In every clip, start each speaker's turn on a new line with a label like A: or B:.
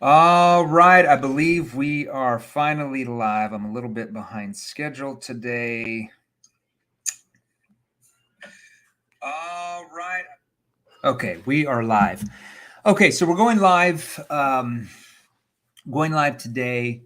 A: All right, I believe we are finally live. I'm a little bit behind schedule today. All right. Okay, we are live. Okay, so we're going live. Going live today.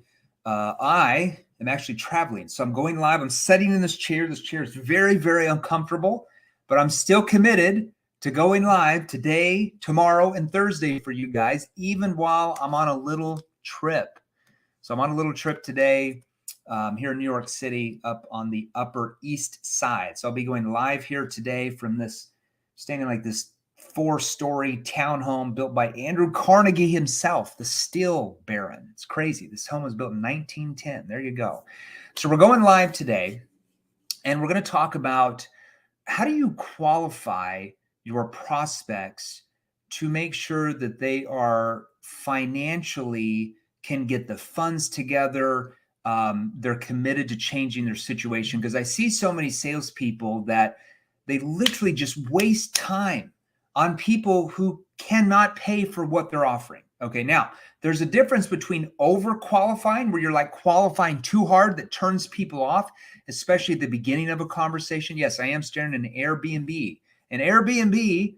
A: I am actually traveling, so I'm going live. I'm sitting in this chair. This chair is very, very uncomfortable, but I'm still committed to going live today, tomorrow, and Thursday for you guys, even while I'm on a little trip. So I'm on a little trip today here in New York City up on the Upper East Side. So I'll be going live here today from this, standing like this 4-story townhome built by Andrew Carnegie himself, the Steel Baron. It's crazy. This home was built in 1910. There you go. So we're going live today, and we're going to talk about how do you qualify your prospects to make sure that they are financially can get the funds together. They're committed to changing their situation, because I see so many salespeople that they literally just waste time on people who cannot pay for what they're offering. Okay, now there's a difference between over qualifying, where you're like qualifying too hard that turns people off, especially at the beginning of a conversation. Yes, I am staring at an Airbnb. An Airbnb,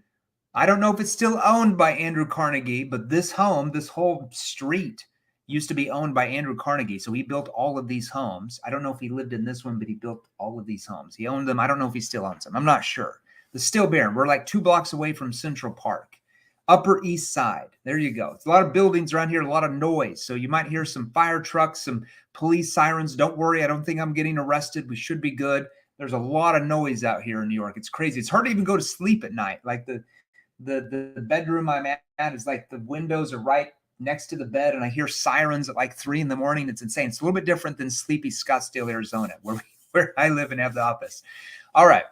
A: I don't know if it's still owned by Andrew Carnegie, but this home, this whole street used to be owned by Andrew Carnegie. So he built all of these homes. I don't know if he lived in this one, but he built all of these homes. He owned them. I don't know if he still owns them. I'm not sure. The Steel Baron. We're like 2 blocks away from Central Park. Upper East Side. There you go. It's a lot of buildings around here, a lot of noise. So you might hear some fire trucks, some police sirens. Don't worry. I don't think I'm getting arrested. We should be good. There's a lot of noise out here in New York. It's crazy. It's hard to even go to sleep at night. Like the bedroom I'm at is like the windows are right next to the bed, and I hear sirens at like 3 a.m. It's insane. It's a little bit different than sleepy Scottsdale, Arizona, where I live and have the office. All right.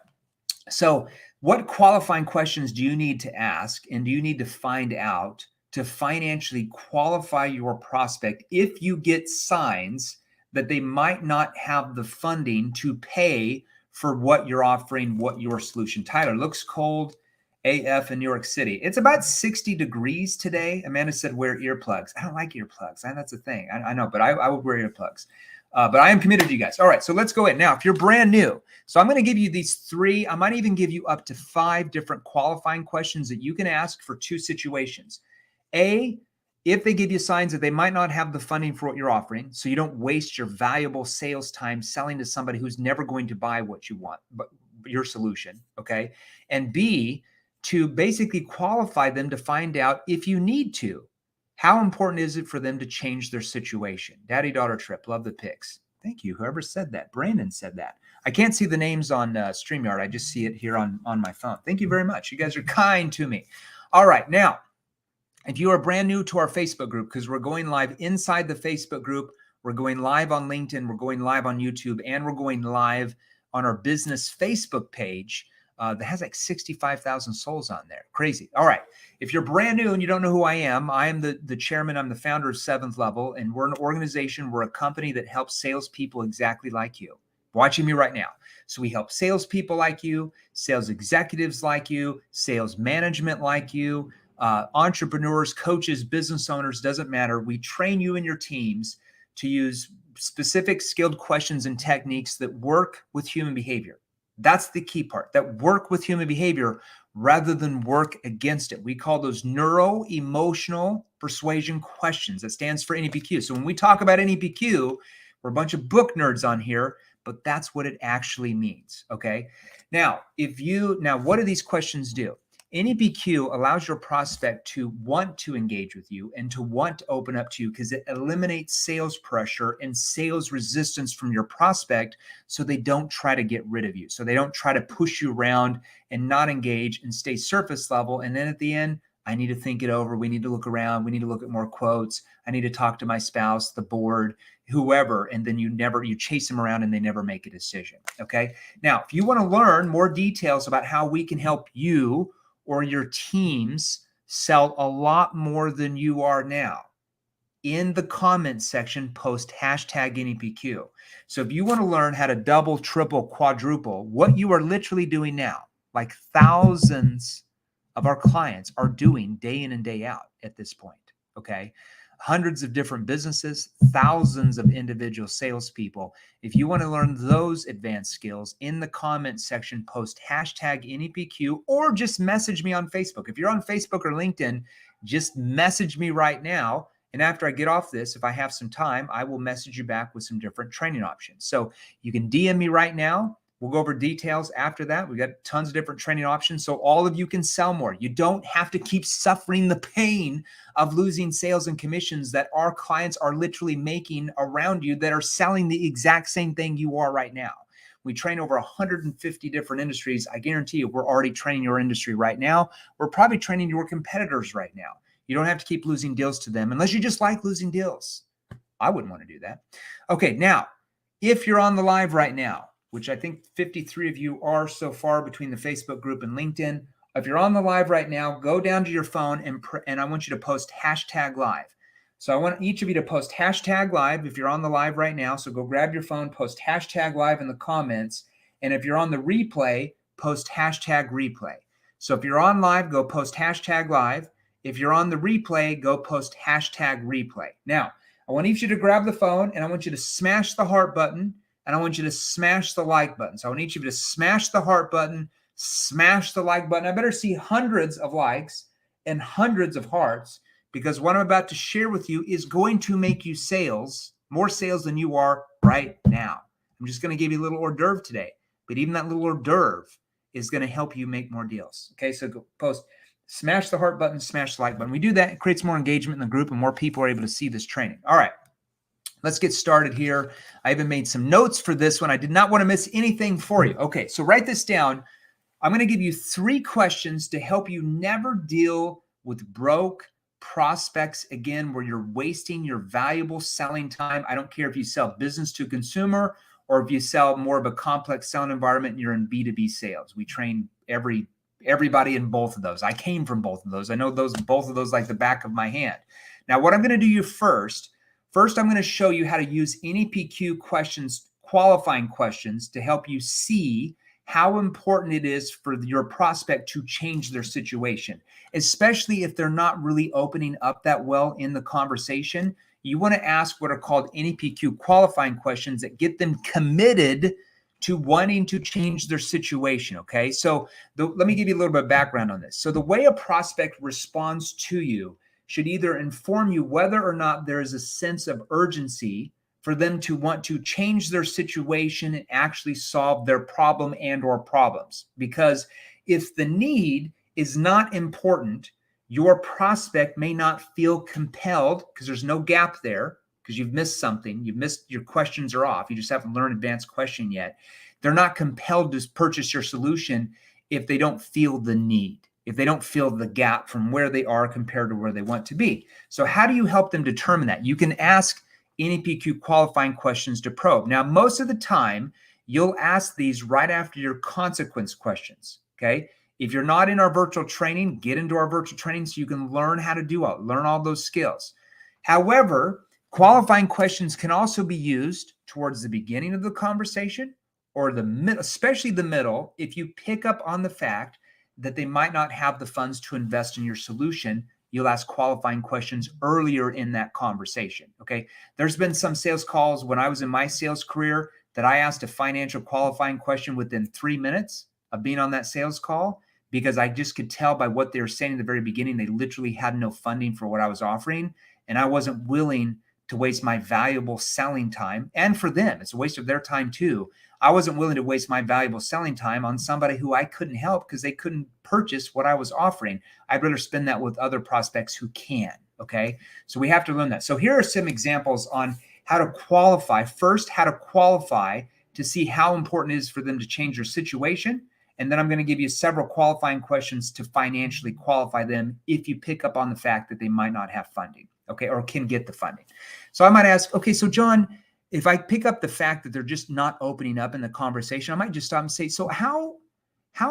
A: So what qualifying questions do you need to ask, and do you need to find out to financially qualify your prospect if you get signs that they might not have the funding to pay for what you're offering, what your solution? Tyler, looks cold AF in New York City. It's about 60 degrees today. Amanda said wear earplugs. I don't like earplugs. That's a thing. I know, but I would wear earplugs. But I am committed to you guys. All right, so let's go in. Now, if you're brand new, so I'm going to give you these 3, I might even give you up to 5 different qualifying questions that you can ask for 2 situations. A, if they give you signs that they might not have the funding for what you're offering, so you don't waste your valuable sales time selling to somebody who's never going to buy what you want, but your solution, okay? And B, to basically qualify them to find out if you need to. How important is it for them to change their situation? Daddy-daughter trip. Love the pics. Thank you. Whoever said that. Brandon said that. I can't see the names on StreamYard. I just see it here on my phone. Thank you very much. You guys are kind to me. All right. Now, if you are brand new to our Facebook group, because we're going live inside the Facebook group, we're going live on LinkedIn, we're going live on YouTube, and we're going live on our business Facebook page that has like 65,000 souls on there. Crazy. All right. If you're brand new and you don't know who I am the chairman. I'm the founder of 7th Level, and we're an organization. We're a company that helps salespeople exactly like you, watching me right now. So we help salespeople like you, sales executives like you, sales management like you, entrepreneurs, coaches, business owners, doesn't matter. We train you and your teams to use specific skilled questions and techniques that work with human behavior. That's the key part, that work with human behavior rather than work against it. We call those neuro-emotional persuasion questions. That stands for NEPQ. So when we talk about NEPQ, we're a bunch of book nerds on here, but that's what it actually means, okay? Now, what do these questions do? NEPQ allows your prospect to want to engage with you and to want to open up to you, because it eliminates sales pressure and sales resistance from your prospect, so they don't try to get rid of you. So they don't try to push you around and not engage and stay surface level. And then at the end, I need to think it over. We need to look around. We need to look at more quotes. I need to talk to my spouse, the board, whoever. And then you chase them around and they never make a decision. Okay. Now, if you want to learn more details about how we can help you or your teams sell a lot more than you are now, in the comments section, post hashtag NEPQ. So if you want to learn how to double, triple, quadruple what you are literally doing now, like thousands of our clients are doing day in and day out at this point, okay? hundreds of different businesses, thousands of individual salespeople. If you want to learn those advanced skills, in the comments section, post hashtag NEPQ or just message me on Facebook. If you're on Facebook or LinkedIn, just message me right now. And after I get off this, if I have some time, I will message you back with some different training options. So you can DM me right now. We'll go over details after that. We got tons of different training options so all of you can sell more. You don't have to keep suffering the pain of losing sales and commissions that our clients are literally making around you that are selling the exact same thing you are right now. We train over 150 different industries. I guarantee you we're already training your industry right now. We're probably training your competitors right now. You don't have to keep losing deals to them unless you just like losing deals. I wouldn't want to do that. Okay, now, if you're on the live right now, which I think 53 of you are so far between the Facebook group and LinkedIn. If you're on the live right now, go down to your phone and I want you to post hashtag live. So I want each of you to post hashtag live if you're on the live right now. So go grab your phone, post hashtag live in the comments. And if you're on the replay, post hashtag replay. So if you're on live, go post hashtag live. If you're on the replay, go post hashtag replay. Now, I want each of you to grab the phone and I want you to smash the heart button. And I want you to smash the like button. So I want each of you to smash the heart button, smash the like button. I better see hundreds of likes and hundreds of hearts because what I'm about to share with you is going to make you more sales than you are right now. I'm just going to give you a little hors d'oeuvre today, but even that little hors d'oeuvre is going to help you make more deals. Okay, so go post, smash the heart button, smash the like button. We do that, it creates more engagement in the group and more people are able to see this training. All right. Let's get started here. I even made some notes for this one. I did not want to miss anything for you. Okay, so write this down. I'm going to give you 3 questions to help you never deal with broke prospects again, where you're wasting your valuable selling time. I don't care if you sell business to consumer or if you sell more of a complex selling environment and you're in B2B sales. We train everybody in both of those. I came from both of those. I know both of those like the back of my hand. Now, what I'm going to do you first, I'm going to show you how to use NEPQ questions, qualifying questions, to help you see how important it is for your prospect to change their situation, especially if they're not really opening up that well in the conversation. You want to ask what are called NEPQ qualifying questions that get them committed to wanting to change their situation, okay? So let me give you a little bit of background on this. So the way a prospect responds to you should either inform you whether or not there is a sense of urgency for them to want to change their situation and actually solve their problem and or problems. Because if the need is not important, your prospect may not feel compelled because there's no gap there because you've missed something. Your questions are off. You just haven't learned advanced question yet. They're not compelled to purchase your solution if they don't feel the need, if they don't feel the gap from where they are compared to where they want to be. So how do you help them determine that? You can ask NEPQ qualifying questions to probe. Now, most of the time, you'll ask these right after your consequence questions, okay? If you're not in our virtual training, get into our virtual training so you can learn how to learn all those skills. However, qualifying questions can also be used towards the beginning of the conversation or the middle, especially the middle, if you pick up on the fact that they might not have the funds to invest in your solution. You'll ask qualifying questions earlier in that conversation, okay? There's been some sales calls when I was in my sales career that I asked a financial qualifying question within 3 minutes of being on that sales call because I just could tell by what they were saying in the very beginning, they literally had no funding for what I was offering, and I wasn't willing to waste my valuable selling time, and for them, it's a waste of their time too. I wasn't willing to waste my valuable selling time on somebody who I couldn't help because they couldn't purchase what I was offering. I'd rather spend that with other prospects who can, okay? So we have to learn that. So here are some examples on how to qualify. First, how to qualify to see how important it is for them to change their situation. And then I'm going to give you several qualifying questions to financially qualify them if you pick up on the fact that they might not have funding, okay, or can get the funding. So I might ask, okay, so John, if I pick up the fact that they're just not opening up in the conversation, I might just stop and say, so how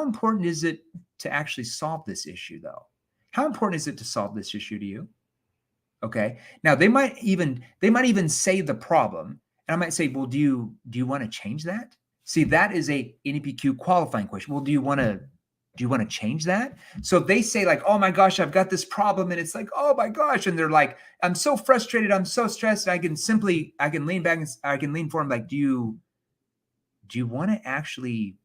A: important is it to actually solve this issue though? How important is it to solve this issue to you? Okay. Now they might even say the problem, and I might say, well, do you want to change that? See, that is a NEPQ qualifying question. Well, do you want to Do you want to change that? So if they say like, oh my gosh, I've got this problem, and it's like, oh my gosh, and they're like, I'm so frustrated, I'm so stressed, I can lean back and I can lean forward, like, do you want to actually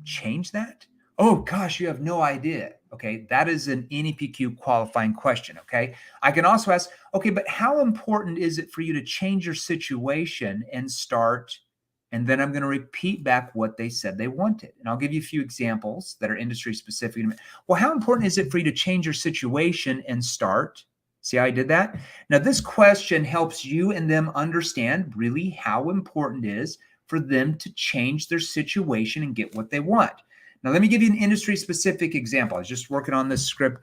A: change that? Oh gosh, you have no idea. Okay, that is an NEPQ qualifying question. Okay, I can also ask, okay, but how important is it for you to change your situation and start? And then I'm going to repeat back what they said they wanted. And I'll give you a few examples that are industry specific. Well, how important is it for you to change your situation and start? See how I did that? Now, this question helps you and them understand really how important it is for them to change their situation and get what they want. Now, let me give you an industry specific example. I was just working on this script,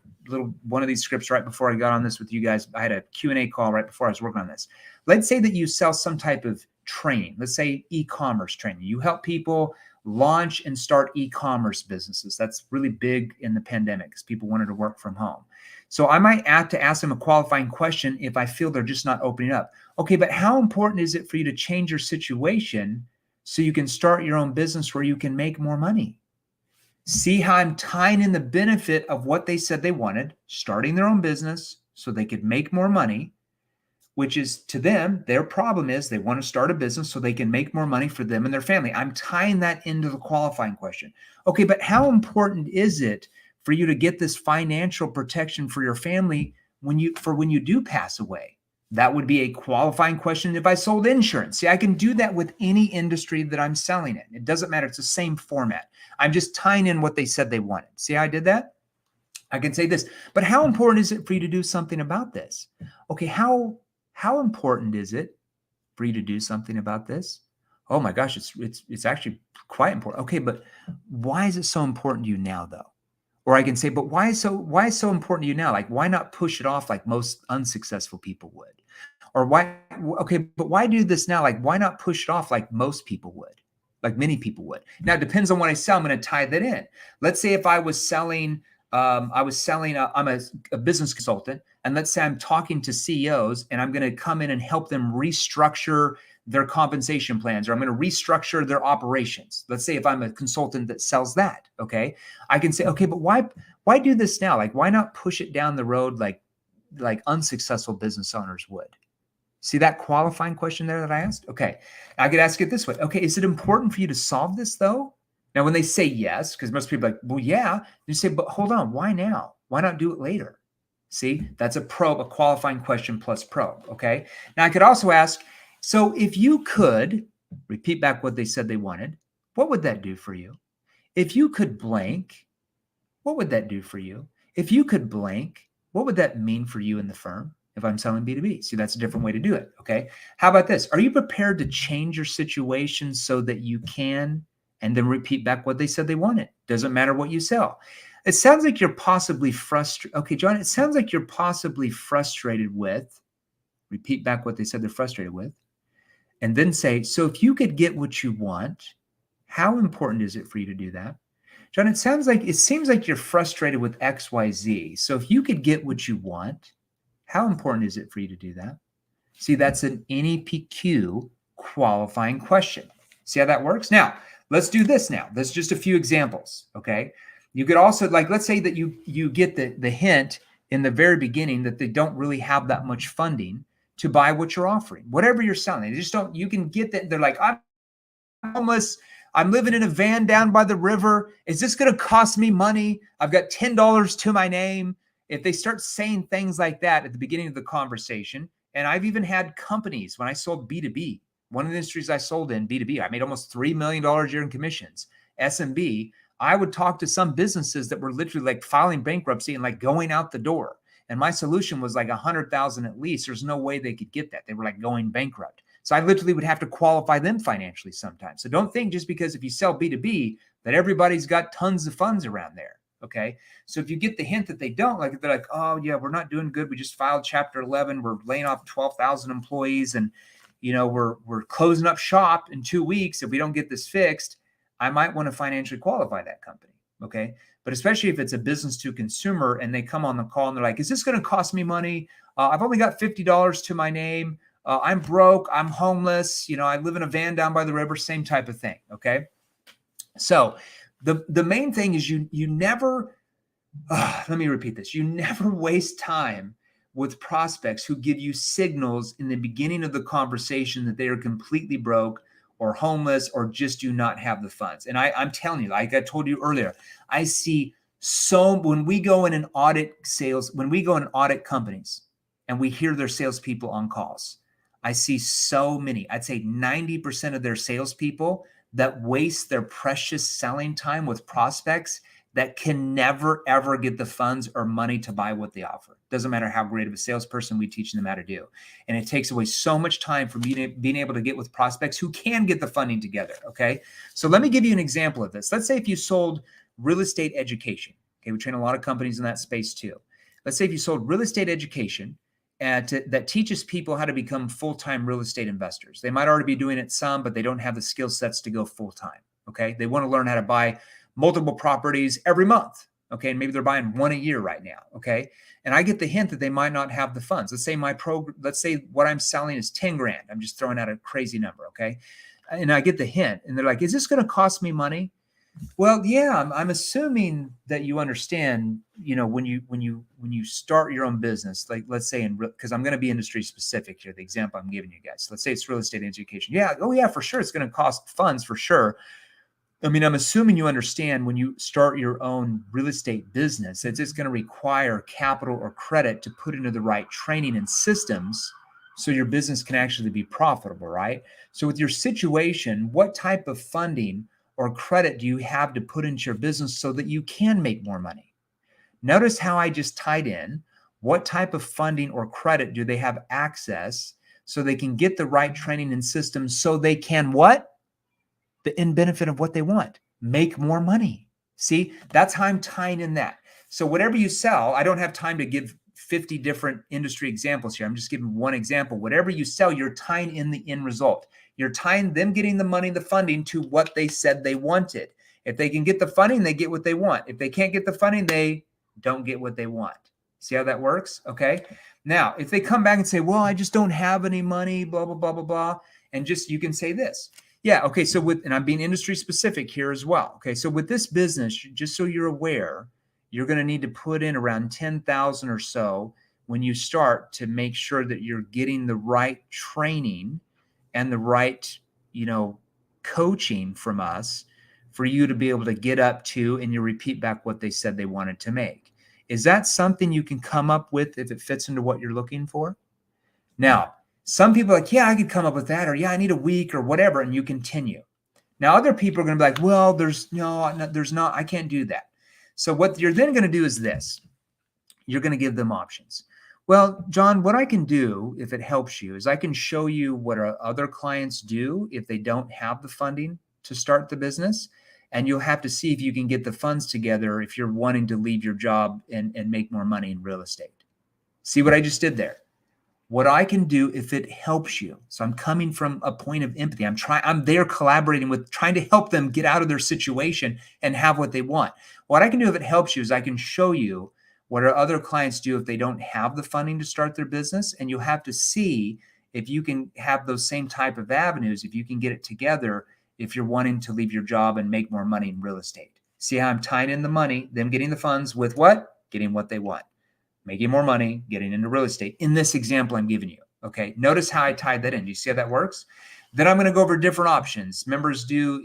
A: one of these scripts right before I got on this with you guys. I had a Q&A call right before I was working on this. Let's say that you sell some type of training. Let's say e-commerce training. You help people launch and start e-commerce businesses. That's really big in the pandemic because people wanted to work from home. So I might have to ask them a qualifying question if I feel they're just not opening up. Okay, but how important is it for you to change your situation so you can start your own business where you can make more money? See how I'm tying in the benefit of what they said they wanted, starting their own business so they could make more money, which is to them, their problem is they want to start a business so they can make more money for them and their family. I'm tying that into the qualifying question. Okay, but how important is it for you to get this financial protection for your family when you do pass away? That would be a qualifying question if I sold insurance. See, I can do that with any industry that I'm selling in. It doesn't matter. It's the same format. I'm just tying in what they said they wanted. See how I did that? I can say this, but how important is it for you to do something about this? Okay, how important is it for you to do something about this? Oh my gosh, it's actually quite important. Okay, but why is it so important to you now though? Or I can say, but why is so important to you now? Like, why not push it off like most unsuccessful people would? Or why, okay, but why do this now? Like, why not push it off like most people would, like many people would? Now, it depends on what I sell. I'm going to tie that in. Let's say if I was selling, I'm a business consultant, and let's say I'm talking to CEOs and I'm going to come in and help them restructure their compensation plans, or I'm going to restructure their operations. Let's say if I'm a consultant that sells that, okay, I can say, okay, but why do this now? Like, why not push it down the road like unsuccessful business owners would? See that qualifying question there that I asked? Okay, I could ask it this way. Okay, is it important for you to solve this though? Now, when they say yes, because most people are like, well, yeah, you say, but hold on, why now? Why not do it later? See, that's a qualifying question plus probe, okay? Now, I could also ask, so if you could repeat back what they said they wanted, what would that do for you? If you could blank, what would that do for you? If you could blank, what would that mean for you in the firm? If I'm selling B2B. See, that's a different way to do it. Okay. How about this? Are you prepared to change your situation so that you can, and then repeat back what they said they wanted? Doesn't matter what you sell. It sounds like you're possibly frustrated. Okay, John, it sounds like you're possibly frustrated with, repeat back what they said they're frustrated with, and then say, so if you could get what you want, how important is it for you to do that? John, it seems like you're frustrated with XYZ. So if you could get what you want, how important is it for you to do that? See, that's an NEPQ qualifying question. See how that works? Now, let's do this now. That's just a few examples, okay? You could also, like, let's say that you get the hint in the very beginning that they don't really have that much funding to buy what you're offering. Whatever you're selling, they just don't, you can get that. They're like, I'm homeless. I'm living in a van down by the river. Is this going to cost me money? I've got $10 to my name. If they start saying things like that at the beginning of the conversation, and I've even had companies when I sold B2B, one of the industries I sold in, B2B, I made almost $3 million a year in commissions. SMB, I would talk to some businesses that were literally like filing bankruptcy and like going out the door. And my solution was like 100,000 at least. There's no way they could get that. They were like going bankrupt. So I literally would have to qualify them financially sometimes. So don't think just because if you sell B2B that everybody's got tons of funds around there. Okay. So if you get the hint that they don't, like, they're like, oh yeah, we're not doing good. We just filed Chapter 11. We're laying off 12,000 employees, and we're closing up shop in 2 weeks. If we don't get this fixed, I might want to financially qualify that company. Okay. But especially if it's a business to consumer and they come on the call and they're like, is this going to cost me money? I've only got $50 to my name. I'm broke. I'm homeless. I live in a van down by the river, same type of thing. Okay. So The main thing is you never, let me repeat this. You never waste time with prospects who give you signals in the beginning of the conversation that they are completely broke or homeless or just do not have the funds. And I'm telling you, like I told you earlier, I see when we go in and audit sales, when we go and audit companies and we hear their salespeople on calls, I see so many, I'd say 90% of their salespeople that waste their precious selling time with prospects that can never, ever get the funds or money to buy what they offer. Doesn't matter how great of a salesperson we teach them how to do. And it takes away so much time from being able to get with prospects who can get the funding together, okay? So let me give you an example of this. Let's say if you sold real estate education, okay? We train a lot of companies in that space too. Let's say if you sold real estate education that teaches people how to become full-time real estate investors. They might already be doing it some, but they don't have the skill sets to go full-time, okay? They want to learn how to buy multiple properties every month, okay? And maybe they're buying one a year right now, okay? And I get the hint that they might not have the funds. Let's say what I'm selling is 10 grand. I'm just throwing out a crazy number, okay? And I get the hint, and they're like, is this going to cost me money? Well, yeah, I'm assuming that you understand, when you start your own business, like let's say because I'm going to be industry specific here, the example I'm giving you guys. Let's say it's real estate education. Yeah. Oh yeah, for sure. It's going to cost funds for sure. I mean, I'm assuming you understand when you start your own real estate business, it's going to require capital or credit to put into the right training and systems so your business can actually be profitable, right? So with your situation, what type of funding or credit do you have to put into your business so that you can make more money? Notice how I just tied in what type of funding or credit do they have access so they can get the right training and systems so they can what? The end benefit of what they want, make more money. See, that's how I'm tying in that. So whatever you sell, I don't have time to give 50 different industry examples here. I'm just giving one example. Whatever you sell, you're tying in the end result. You're tying them getting the money, the funding to what they said they wanted. If they can get the funding, they get what they want. If they can't get the funding, they don't get what they want. See how that works? Okay. Now, if they come back and say, well, I just don't have any money, blah, blah, blah, blah, blah. And you can say this. Yeah. Okay. So and I'm being industry specific here as well. Okay. So with this business, just so you're aware, you're going to need to put in around 10,000 or so when you start to make sure that you're getting the right training and the right, coaching from us for you to be able to get up to, and you repeat back what they said they wanted to make. Is that something you can come up with if it fits into what you're looking for? Now, some people are like, yeah, I could come up with that, or yeah, I need a week or whatever, and you continue. Now, other people are going to be like, well, there's not, I can't do that. So what you're then going to do is this. You're going to give them options. Well, John, what I can do, if it helps you, is I can show you what our other clients do if they don't have the funding to start the business. And you'll have to see if you can get the funds together if you're wanting to leave your job and make more money in real estate. See what I just did there? What I can do if it helps you. So I'm coming from a point of empathy. I'm there collaborating with, trying to help them get out of their situation and have what they want. What I can do if it helps you is I can show you what our other clients do if they don't have the funding to start their business. And you'll have to see if you can have those same type of avenues, if you can get it together, if you're wanting to leave your job and make more money in real estate. See how I'm tying in the money, them getting the funds with what? Getting what they want. Making more money, getting into real estate in this example I'm giving you. Okay. Notice how I tied that in. Do you see how that works? Then I'm going to go over different options. Members do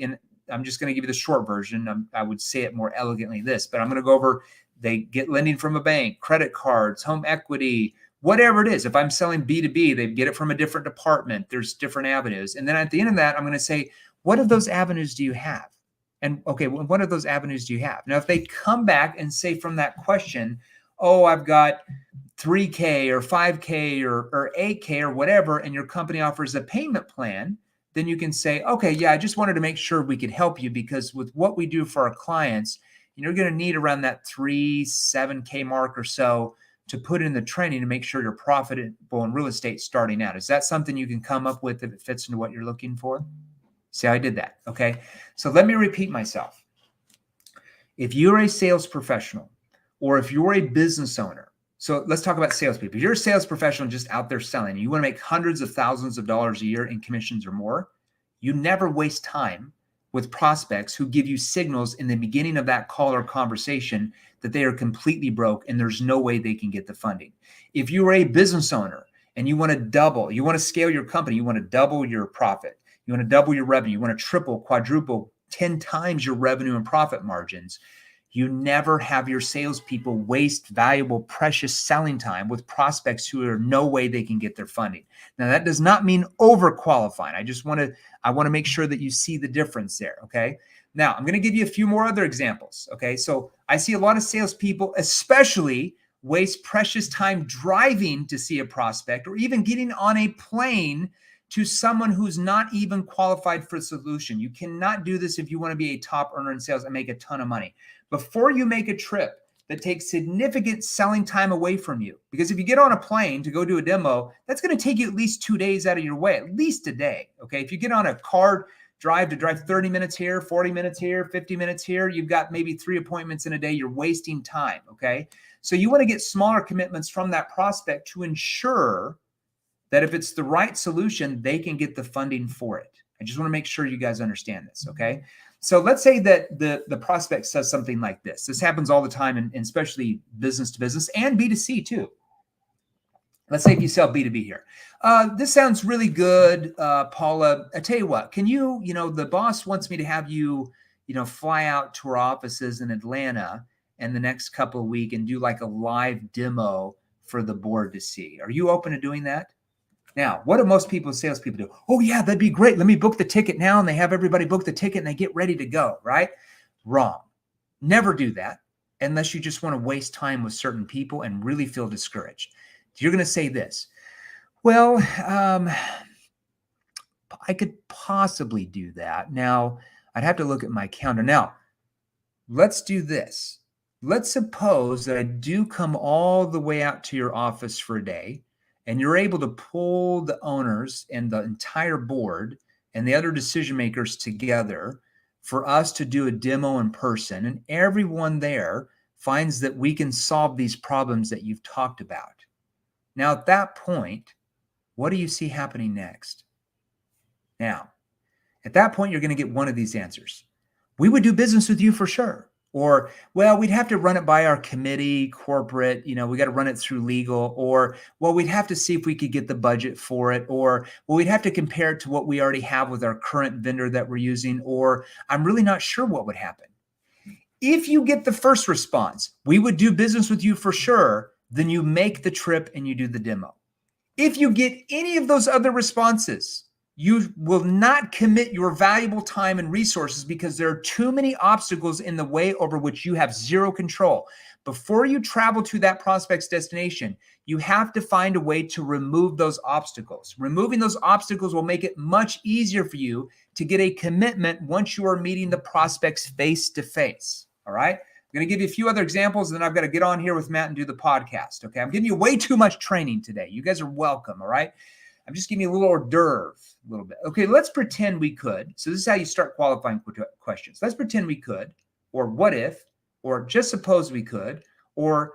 A: I'm just going to give you the short version. I would say it more elegantly this, but I'm going to go over, they get lending from a bank, credit cards, home equity, whatever it is. If I'm selling B2B, they get it from a different department. There's different avenues. And then at the end of that, I'm going to say, what of those avenues do you have? And okay, what of those avenues do you have? Now, if they come back and say from that question, oh, I've got 3K or 5K or 8K or whatever, and your company offers a payment plan, then you can say, okay, yeah, I just wanted to make sure we could help you because with what we do for our clients, you're going to need around that 7K mark or so to put in the training to make sure you're profitable in real estate starting out. Is that something you can come up with if it fits into what you're looking for? See how I did that? Okay. So let me repeat myself. If you're a sales professional or if you're a business owner, so let's talk about salespeople. If you're a sales professional just out there selling, and you want to make hundreds of thousands of dollars a year in commissions or more, you never waste time with prospects who give you signals in the beginning of that call or conversation that they are completely broke and there's no way they can get the funding. If you are a business owner and you want to scale your company, you want to double your profit, you want to double your revenue, you want to triple, quadruple, 10 times your revenue and profit margins, you never have your salespeople waste valuable, precious selling time with prospects who are no way they can get their funding. Now, that does not mean overqualifying. I want to make sure that you see the difference there. Okay. Now, I'm going to give you a few more other examples. Okay. So I see a lot of salespeople, especially, waste precious time driving to see a prospect or even getting on a plane to someone who's not even qualified for the solution. You cannot do this if you want to be a top earner in sales and make a ton of money. Before you make a trip that takes significant selling time away from you, because if you get on a plane to go do a demo, that's going to take you at least 2 days out of your way, at least a day. Okay. If you get on a car drive 30 minutes here, 40 minutes here, 50 minutes here, you've got maybe 3 appointments in a day, you're wasting time. Okay. So you want to get smaller commitments from that prospect to ensure that if it's the right solution, they can get the funding for it. I just want to make sure you guys understand this, okay? So let's say that the prospect says something like this. This happens all the time, and especially business to business and B2C too. Let's say if you sell B2B here. This sounds really good, Paula. I tell you what, can you, the boss wants me to have you, fly out to our offices in Atlanta in the next couple of weeks and do like a live demo for the board to see. Are you open to doing that? Now, what do most people, salespeople do? Oh yeah, that'd be great. Let me book the ticket now. And they have everybody book the ticket and they get ready to go, right? Wrong. Never do that unless you just want to waste time with certain people and really feel discouraged. You're going to say this, well, I could possibly do that. Now, I'd have to look at my calendar. Now, let's do this. Let's suppose that I do come all the way out to your office for a day, and you're able to pull the owners and the entire board and the other decision makers together for us to do a demo in person. And everyone there finds that we can solve these problems that you've talked about. Now, at that point, what do you see happening next? Now, at that point, you're going to get one of these answers. We would do business with you for sure. Or, well, we'd have to run it by our committee, corporate, we got to run it through legal. Or, well, we'd have to see if we could get the budget for it. Or, well, we'd have to compare it to what we already have with our current vendor that we're using. Or, I'm really not sure what would happen. If you get the first response, we would do business with you for sure, then you make the trip and you do the demo. If you get any of those other responses, you will not commit your valuable time and resources because there are too many obstacles in the way over which you have zero control. Before you travel to that prospect's destination, you have to find a way to remove those obstacles. Removing those obstacles will make it much easier for you to get a commitment once you are meeting the prospects face to face. All right? I'm going to give you a few other examples, and then I've got to get on here with Matt and do the podcast. Okay? I'm giving you way too much training today. You guys are welcome. All right? I'm just giving you a little hors d'oeuvre, a little bit. Okay, let's pretend we could. So this is how you start qualifying questions. Let's pretend we could, or what if, or just suppose we could, or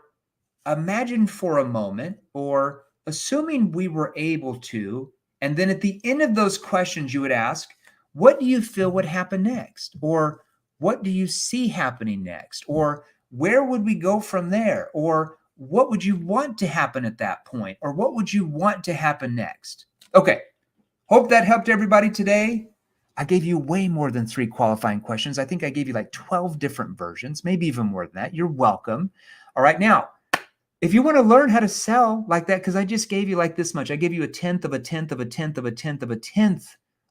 A: imagine for a moment, or assuming we were able to, and then at the end of those questions you would ask, what do you feel would happen next? Or what do you see happening next? Or where would we go from there? Or what would you want to happen at that point? Or what would you want to happen next? Okay. Hope that helped everybody today. I gave you way more than 3 qualifying questions. I think I gave you like 12 different versions, maybe even more than that. You're welcome. All right. Now, if you want to learn how to sell like that, because I just gave you like this much, I gave you a tenth of a tenth of a tenth of a tenth of a tenth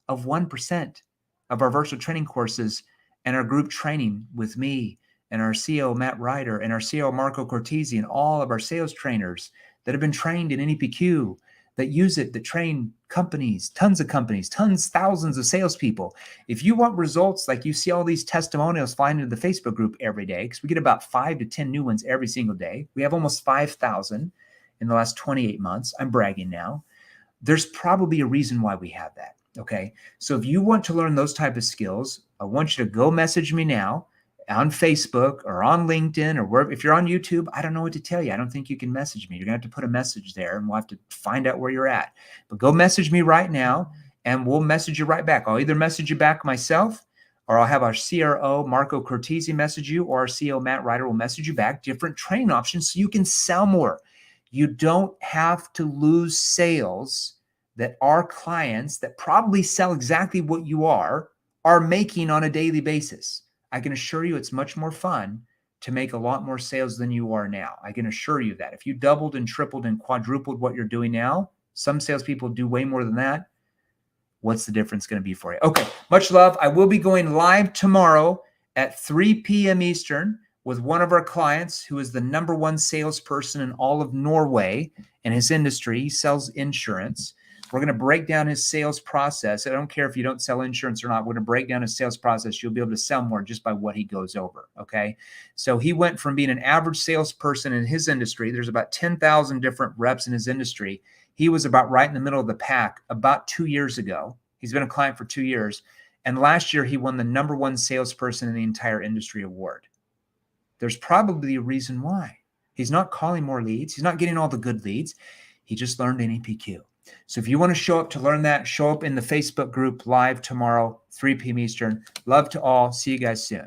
A: of 1% of our virtual training courses and our group training with me and our CEO, Matt Ryder, and our CEO, Marco Cortese, and all of our sales trainers that have been trained in NEPQ, that use it, that train companies, tons, thousands of salespeople. If you want results like you see all these testimonials flying into the Facebook group every day, because we get about 5 to 10 new ones every single day. We have almost 5,000 in the last 28 months. I'm bragging now. There's probably a reason why we have that, okay? So if you want to learn those type of skills, I want you to go message me now on Facebook or on LinkedIn or wherever. If you're on YouTube, I don't know what to tell you. I don't think you can message me. You're going to have to put a message there and we'll have to find out where you're at. But go message me right now and we'll message you right back. I'll either message you back myself or I'll have our CRO, Marco Cortese, message you, or our CEO, Matt Ryder, will message you back different training options so you can sell more. You don't have to lose sales that our clients that probably sell exactly what you are making on a daily basis. I can assure you it's much more fun to make a lot more sales than you are now. I can assure you that. If you doubled and tripled and quadrupled what you're doing now, some salespeople do way more than that. What's the difference going to be for you? Okay, much love. I will be going live tomorrow at 3 p.m. Eastern with one of our clients who is the #1 salesperson in all of Norway in his industry. He sells insurance. We're going to break down his sales process. I don't care if you don't sell insurance or not. We're going to break down his sales process. You'll be able to sell more just by what he goes over, okay? So he went from being an average salesperson in his industry. There's about 10,000 different reps in his industry. He was about right in the middle of the pack about 2 years ago. He's been a client for 2 years. And last year, he won the #1 salesperson in the entire industry award. There's probably a reason why. He's not calling more leads. He's not getting all the good leads. He just learned NEPQ. So if you want to show up to learn that, show up in the Facebook group live tomorrow, 3 p.m. Eastern. Love to all. See you guys soon.